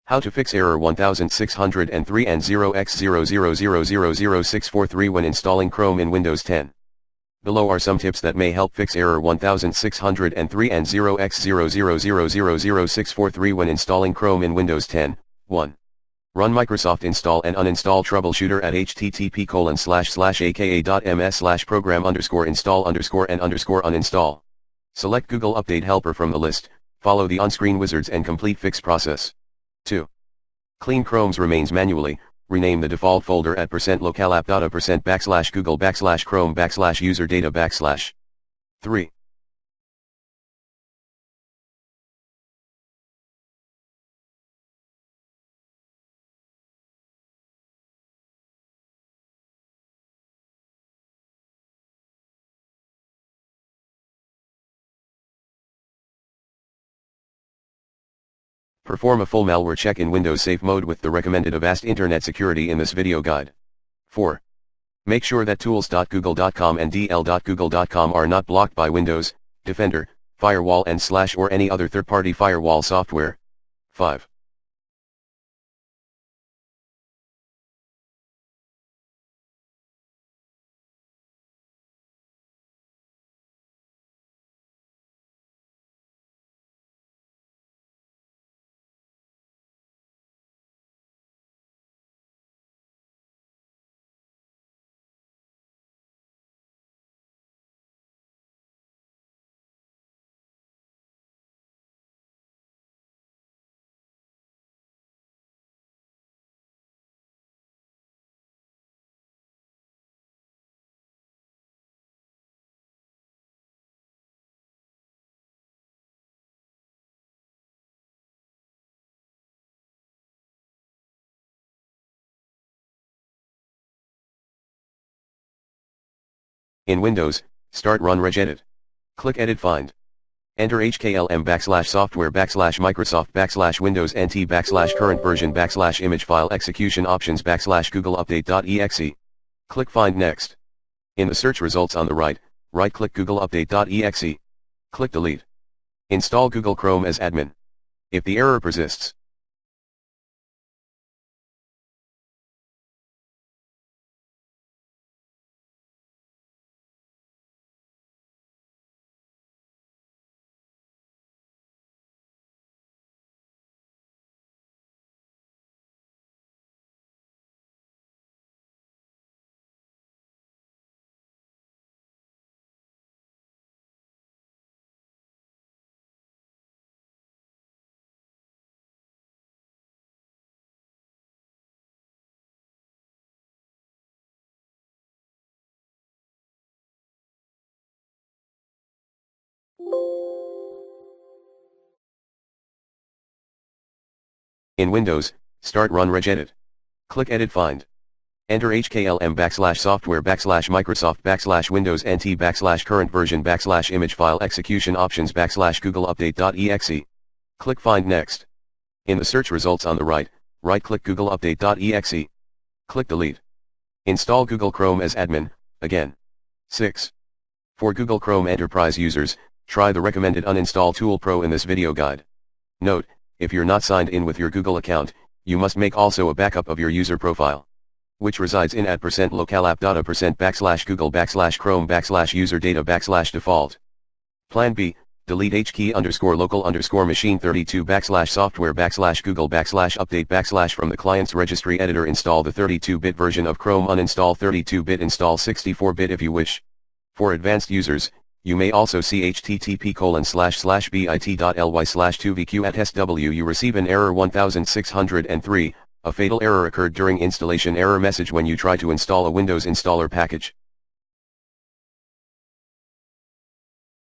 How to fix error 1603 and 0x00000643 when installing Chrome in Windows 10. Below are some tips that may help fix error 1603 and 0x00000643 when installing Chrome in Windows 10. 1. Run Microsoft Install and Uninstall Troubleshooter at http://aka.ms/program_install_and_uninstall. Select Google Update Helper from the list, follow the on-screen wizards and complete fix process. 2. Clean Chrome's remains manually, rename the default folder at %localapp.a%/google/chrome/user-data/. 3. Perform a full malware check in Windows Safe mode with the recommended Avast Internet Security in this video guide. 4. Make sure that tools.google.com and dl.google.com are not blocked by Windows, Defender, Firewall and / or any other third-party firewall software. 5. In Windows, start Run Regedit. Click Edit Find. Enter hklm/software/microsoft/windows nt/current version/image file execution options /google update.exe. Click Find Next. In the search results on the right-click Google update.exe. Click Delete. Install Google Chrome as admin. If the error persists, in Windows, start Run Regedit. Click Edit Find. Enter hklm/software/microsoft/windows nt/current version/image file execution options /google update.exe. Click Find Next. In the search results on the right-click Google update.exe. Click Delete. Install Google Chrome as admin, again. 6. For Google Chrome Enterprise users, try the recommended Uninstall Tool Pro in this video guide. Note, if you're not signed in with your Google account, you must make also a backup of your user profile, which resides in at %localapp.a%/google/chrome/user-data/default. Plan B, delete hkey_local_machine32 /software/google/update/ from the client's registry editor. Install the 32-bit version of Chrome. Uninstall 32-bit, install 64-bit if you wish. For advanced users, you may also see http://bit.ly/2vq@sw. You receive an error 1603, a fatal error occurred during installation. Error message when you try to install a Windows installer package.